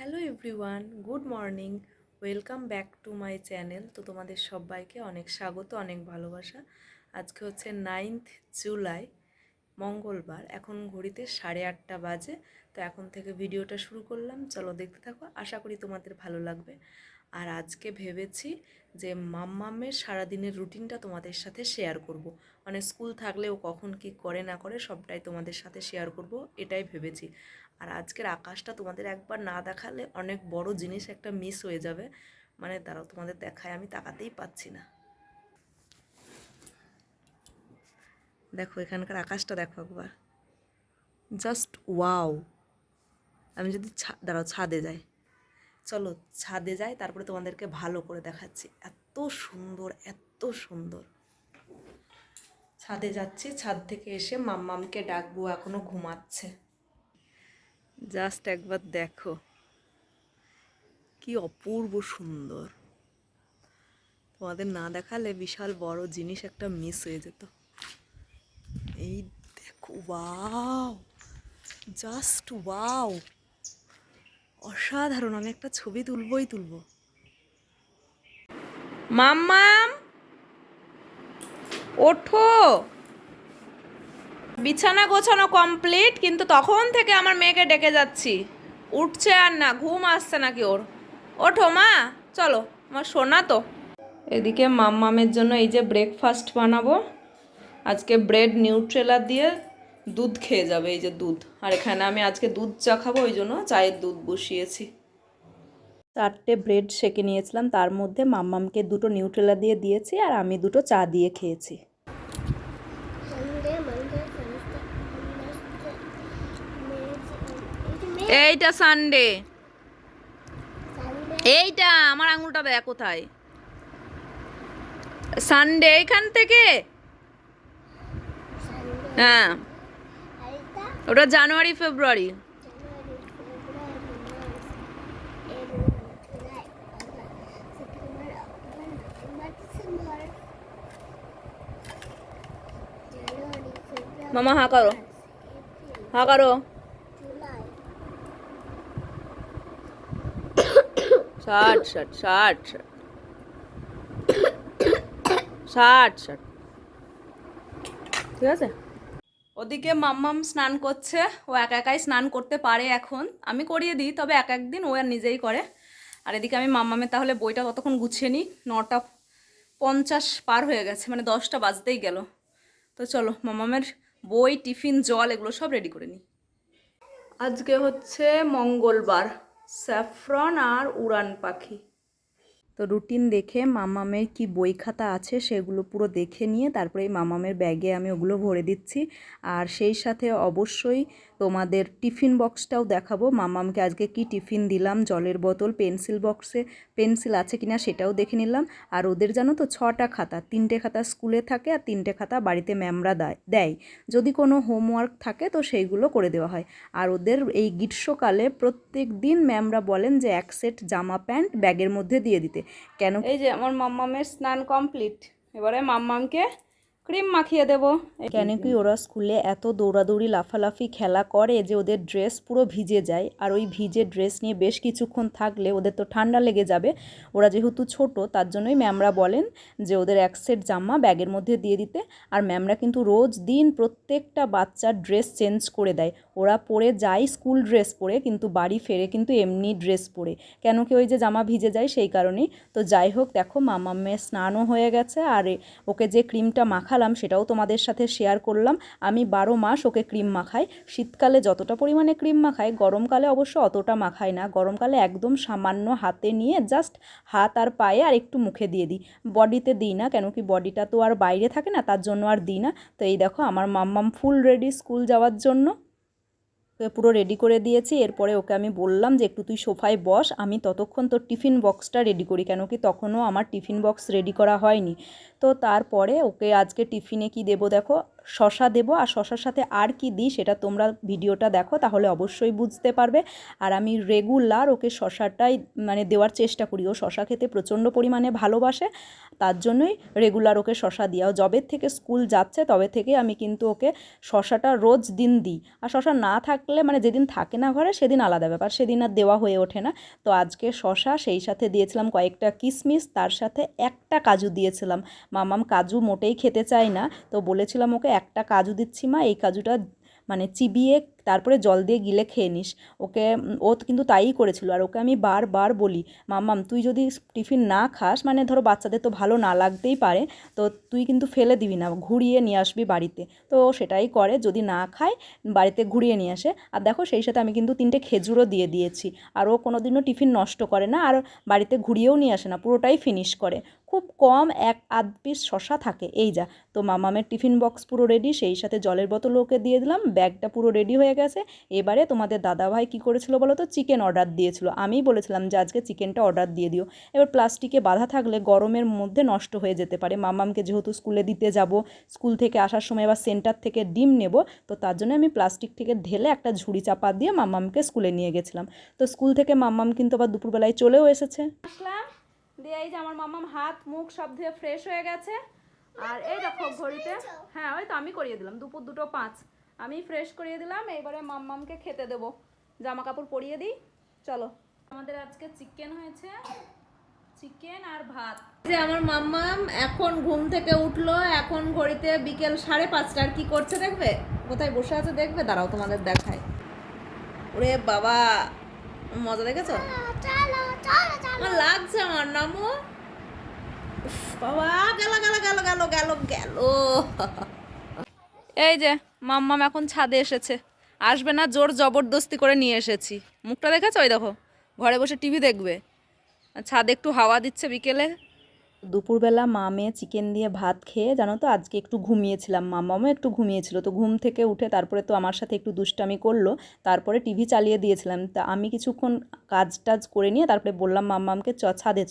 Hello everyone, good morning. Welcome back to my channel. তো তোমাদের সবাইকে অনেক স্বাগত, অনেক ভালোবাসা। আজকে হচ্ছে 9th জুলাই, মঙ্গলবার। এখন ঘড়িতে 8:30 বাজে। তো এখন থেকে ভিডিওটা শুরু করলাম, চলো দেখতে থাকো, আশা করি তোমাদের ভালো লাগবে। আর আজকে ভেবেছি যে মাম্মামের সারাদিনের রুটিনটা তোমাদের সাথে শেয়ার করব। মানে স্কুল থাকলেও কখন কি করে না করে সবটাই তোমাদের সাথে শেয়ার করব, এটাই ভেবেছি। আর আজকের আকাশটা তোমাদের একবার না দেখালে অনেক বড় জিনিস একটা মিস হয়ে যাবে। মানে তারাও তোমাদের দেখায়, আমি তাকাতেই পাচ্ছি না। দেখো এখানকার আকাশটা দেখো একবার, জাস্ট ওয়াও। আমি যদি দাঁড়াও ছাদে যাই, চলো ছাদে যাই, তারপরে তোমাদেরকে ভালো করে দেখাচ্ছি। এত সুন্দর, এত সুন্দর। ছাদে যাচ্ছি, ছাদ থেকে এসে মাম্মামকে ডাকবো, এখনো ঘুমাচ্ছে। জাস্ট একবার দেখো কি অপূর্ব সুন্দর। তোমাদের না দেখালে বিশাল বড় জিনিস একটা মিস হয়ে যেত। এই দেখো, ওয়াও, জাস্ট ওয়াও, অসাধারণ। আমি একটা ছবি তুলবো। মাম্মাম ওঠো, বিছানা গোছানো কমপ্লিট, কিন্তু তখন থেকে আমার মেয়েকে ডেকে যাচ্ছি, উঠছে আর না, ঘুম আসছে নাকি ওর। ওঠো মা, চলো, আমার সোনা তো। এদিকে মাম্মামের জন্য এই যে ব্রেকফাস্ট বানাবো। আজকে ব্রেড নিউট্রেলা দিয়ে দুধ খেয়ে যাবে, এই যে দুধ। আর এখানে আমি আজকে দুধ চা খাবো, ওই জন্য চায়ের দুধ বসিয়েছি। 4টে ব্রেড সেঁকে নিয়েছিলাম, তার মধ্যে মাম্মামকে 2টো নিউট্রেলা দিয়ে দিয়েছি, আর আমি 2টো চা দিয়ে খেয়েছি। এইটা সানডে, এইটা আমার আঙুলটা দেখ কোথায়। সানডে এখান থেকে, হ্যাঁ ওটা জানুয়ারি ফেব্রুয়ারি। মামা হা করো, হা করো। ষাট ষাট ষাট ষাট ষাট, ঠিক আছে। ওদিকে মাম্মাম স্নান করছে, ও একা একাই স্নান করতে পারে এখন, আমি করিয়ে দিই, তবে এক একদিন ও আর নিজেই করে। আর এদিকে আমি মাম্মামের তাহলে বইটা ততক্ষণ গুছিয়ে নিই। 9:50 পার হয়ে গেছে, মানে 10টা বাজতেই গেল। তো চলো মাম্মামের বই, টিফিন, জল এগুলো সব রেডি করে নিই। আজকে হচ্ছে মঙ্গলবার, স্যাফরন আর উড়ান পাখি। তো রুটিন দেখে মামামের কি বই খাতা আছে সেগুলো পুরো দেখে নিয়ে তারপরে এই মামামের ব্যাগে আমি ওগুলো ভরে দিচ্ছি। আর সেই সাথে অবশ্যই তোমাদের টিফিন বক্সটাও দেখাবো, মামামকে আজকে কি টিফিন দিলাম। জলের বোতল, পেন্সিল বক্সে পেন্সিল আছে কিনা সেটাও দেখে নিলাম। আর ওদের জানো তো 6টা খাতা, 3টে খাতা স্কুলে থাকে আর 3টে খাতা বাড়িতে ম্যামরা দেয়। যদি কোনো হোমওয়ার্ক থাকে তো সেইগুলো করে দেওয়া হয়। আর ওদের এই গ্রীষ্মকালে প্রত্যেক দিন ম্যামরা বলেন যে 1 সেট জামা প্যান্ট ব্যাগের মধ্যে দিয়ে দিতে। কেন, এই যে আমার মাম্মামের স্নান কমপ্লিট, এবারে মাম্মামকে ক্রিম মাখিয়ে দেবো। কেন কি ওরা স্কুলে এত দৌড়াদৌড়ি লাফালাফি খেলা করে যে ওদের ড্রেস পুরো ভিজে যায়। আর ওই ভিজে ড্রেস নিয়ে বেশ কিছুক্ষণ থাকলে ওদের তো ঠান্ডা লেগে যাবে। ওরা যেহেতু ছোট, তার জন্যই ম্যামরা বলেন যে ওদের 1 সেট জামা ব্যাগের মধ্যে দিয়ে দিতে। আর ম্যামরা কিন্তু রোজ দিন প্রত্যেকটা বাচ্চার ড্রেস চেঞ্জ করে দেয়। ওরা পরে যায় স্কুল ড্রেস পরে, কিন্তু বাড়ি ফেরে কিন্তু এমনি ড্রেস পরে। কেন কি ওই যে জামা ভিজে যায় সেই কারণেই। তো যাই হোক, দেখো মাম্মামের স্নানও হয়ে গেছে। আর ওকে যে ক্রিমটা মাখালাম সেটাও তোমাদের সাথে শেয়ার করলাম। আমি 12 মাস ওকে ক্রিম মাখাই। শীতকালে যতটা পরিমাণে ক্রিম মাখাই, গরমকালে অবশ্য অতটা মাখাই না। গরমকালে একদম সামান্য হাতে নিয়ে জাস্ট হাত আর পায়ে আর একটু মুখে দিয়ে দিই, বডিতে দিই না। কেন কি বডিটা তো আর বাইরে থাকে না, তার জন্য আর দিই না। তো এই দেখো আমার মাম্মাম ফুল রেডি স্কুল যাওয়ার জন্য। পুরো রেডি করে দিয়েছি। এরপরে ওকে আমি বললাম যে একটু তুই সোফায় বস, আমি ততক্ষণ তোর টিফিন বক্সটা রেডি করি। কেন কি তখনও আমার টিফিন বক্স রেডি করা হয়নি। তো তারপরে ওকে আজকে টিফিনে কি দেবো দেখো, শশা দেবো, আর শশার সাথে আর কি দিই সেটা তোমরা ভিডিওটা দেখো তাহলে অবশ্যই বুঝতে পারবে। আর আমি রেগুলার ওকে শশাটাই মানে দেওয়ার চেষ্টা করি, ও শশা খেতে প্রচণ্ড পরিমাণে ভালোবাসে, তার জন্যই রেগুলার ওকে শশা দিই। আর যবে থেকে স্কুল যাচ্ছে তবে থেকে আমি কিন্তু ওকে শশাটা রোজ দিন দিই। আর শশা না থাকলে মানে যেদিন থাকে না ঘরে সেদিন আলাদা ব্যাপার, সেদিন আর দেওয়া হয়ে ওঠে না। তো আজকে শশা, সেই সাথে দিয়েছিলাম কয়েকটা কিশমিশ, তার সাথে একটা কাজু দিয়েছিলাম। মামাম কাজু মোটেই খেতে চায় না, তো বলেছিলাম ওকে একটা কাজু দিচ্ছি মা, এই কাজুটা মানে চিবিয়ে তারপরে জল দিয়ে গিলে খেয়ে নিস। ওকে ও কিন্তু তাইই করেছিল। আর ওকে আমি বারবার বলি, মাম্মাম তুই যদি টিফিন না খাস, মানে ধরো বাচ্চাদের তো ভালো না লাগতেই পারে, তো তুই কিন্তু ফেলে দিবি না, ঘুরিয়ে নিয়ে আসবি বাড়িতে। তো ও সেটাই করে, যদি না খায় বাড়িতে ঘুরিয়ে নিয়ে আসে। আর দেখো সেই সাথে আমি কিন্তু 3টে খেজুরও দিয়ে দিয়েছি। আর ও কোনো দিনও টিফিন নষ্ট করে না, আর বাড়িতে ঘুরিয়েও নিয়ে আসে না, পুরোটাই ফিনিশ করে। খুব কম 1-8 পিস শশা থাকে এই যা। তো মামামের টিফিন বক্স পুরো রেডি, সেই সাথে জলের বোতল ওকে দিয়ে দিলাম, ব্যাগটা পুরো রেডি হয়ে গেছে। এবারে তোমাদের দাদাভাই কী করেছিল বলো তো, চিকেন অর্ডার দিয়েছিল। আমিই বলেছিলাম যে আজকে চিকেনটা অর্ডার দিয়ে দিও। এবার প্লাস্টিকে বাঁধা থাকলে গরমের মধ্যে নষ্ট হয়ে যেতে পারে। মামামকে যেহেতু স্কুলে দিতে যাব, স্কুল থেকে আসার সময় আবার সেন্টার থেকে ডিম নেব, তো তার জন্য আমি প্লাস্টিক থেকে ঢেলে একটা ঝুড়ি চাপা দিয়ে মামামকে স্কুলে নিয়ে গেছিলাম। তো স্কুল থেকে মামাম কিন্তু আবার দুপুরবেলায় চলেও এসেছে। আসলাম দিয়ে এই যে আমার মামাম হাত মুখ সব ধুয়ে ফ্রেশ হয়ে গেছে। আর এই দেখো ঘড়িতে, হ্যাঁ ওই তো আমি করিয়ে দিলাম, দুপুর 2:05 আমি ফ্রেশ করিয়ে দিলাম। এইবারে মাম্মামকে খেতে দেবো, জামা কাপড় পরিয়ে দিই। চলো, আমাদের আজকে চিকেন হয়েছে, চিকেন আর ভাত। যে আমার মাম্মাম এখন ঘুম থেকে উঠলো, এখন ঘড়িতে বিকেল 5:30। আর কি করছে দেখবে, কোথায় বসে আছে দেখবে, দাঁড়াও তোমাদের দেখায়। ওরে বাবা, মজা দেখেছো? আমার লাগছে, আমার নামও বাবা, গেল গেল গেল গেল গেল গেল। এই যে মাম্মাম এখন ছাদে এসেছে, আসবে না, জোর জবরদস্তি করে নিয়ে এসেছি। মুখটা দেখেছো? ওই দেখো ঘরে বসে টিভি দেখবে, ছাদে একটু হাওয়া দিচ্ছে বিকেলে। দুপুরবেলা মা মেয়ে চিকেন দিয়ে ভাত খেয়ে জানো তো আজকে একটু ঘুমিয়েছিলাম, মাম্মামও একটু ঘুমিয়েছিল। তো ঘুম থেকে উঠে তারপরে তো আমার সাথে একটু দুষ্টামি করলো, তারপরে টিভি চালিয়ে দিয়েছিলাম। তা আমি কিছুক্ষণ কাজ টাজ করে নিয়ে তারপরে বললাম মাম্মামকে ছাদে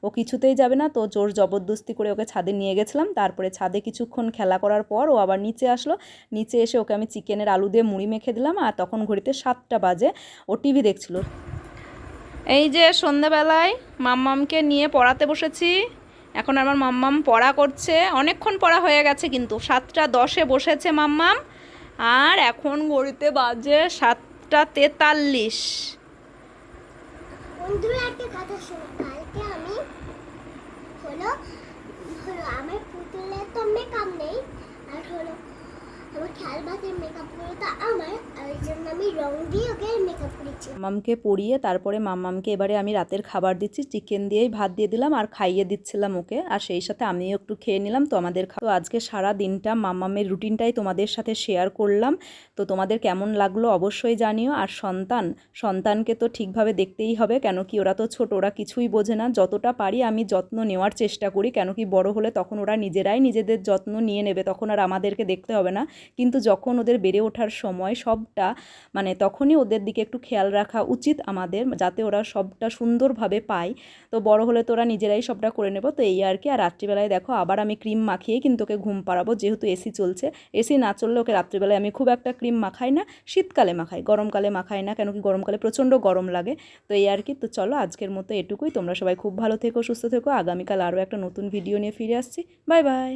ও কিছুতেই যাবে না, তো জোর জবরদস্তি করে ওকে ছাদে নিয়ে গেছিলাম। তারপরে ছাদে কিছুক্ষণ খেলা করার পর ও আবার নিচে আসলো, নিচে এসে ওকে আমি চিকেনের আলু দিয়ে মুড়ি মেখে দিলাম। আর তখন ঘড়িতে 7টা বাজে, ও টিভি দেখছিল। এই যে সন্ধ্যাবেলায় মাম্মামকে নিয়ে পড়াতে বসেছি। এখন আমার মাম্মাম পড়া করছে, অনেকক্ষণ পড়া হয়ে গেছে, কিন্তু 7:10 বসেছে মাম্মাম, আর এখন ঘড়িতে বাজে 7:43। বন্ধুরা একটা কথা শোনো, কালকে আমি হলো হলো আমার পুতুলের তো মেকআপ নেই, আর হলো আমার খেলবাতের মেকআপগুলো তো আমার, আর ওই জন্য আমি রং দিয়ে ওকে মেকআপ করেছি। মাম্মামকে পরিয়ে তারপরে মাম্মামকে এবারে আমি রাতের খাবার দিচ্ছি, চিকেন দিয়েই ভাত দিয়ে দিলাম আর খাইয়ে দিচ্ছিলাম ওকে, আর সেই সাথে আমিও একটু খেয়ে নিলাম। তো আমাদের তো আজকে সারা দিনটা মাম্মামের রুটিনটাই তোমাদের সাথে শেয়ার করলাম। তো তোমাদের কেমন লাগলো অবশ্যই জানিও। আর সন্তানকে তো ঠিকভাবে দেখতেই হবে, কেন কি ওরা তো ছোট, ওরা কিছুই বোঝে না। যতটা পারি আমি যত্ন নেওয়ার চেষ্টা করি, কেন কি বড় হলে তখন ওরা নিজেরাই নিজেদের যত্ন নিয়ে নেবে, তখন আর আমাদেরকে দেখতে হবে না। কিন্তু যখন ওদের বেড়ে ওঠার সময় সবটা মানে তখনই ওদের দিকে একটু খেয়াল রাখা উচিত আমাদের, যাতে ওরা সবটা সুন্দরভাবে পায়। তো বড় হলে তো ওরা নিজেরাই সবটা করে নেব। তো এই আর কি। আর রাত্রিবেলায় দেখো আবার আমি ক্রিম মাখিয়েই কিন্তু ওকে ঘুম পাড়াবো, যেহেতু এসি চলছে। এসি না চললে ওকে রাত্রিবেলায় আমি খুব একটা ক্রিম মাখাই না, শীতকালে মাখাই, গরমকালে মাখাই না, কেন কি গরমকালে প্রচণ্ড গরম লাগে। তো এই আর কি। তো চলো আজকের মতো এটুকুই, তোমরা সবাই খুব ভালো থেকো, সুস্থ থেকো। আগামীকাল আরও একটা নতুন ভিডিও নিয়ে ফিরে আসছি। Bye bye.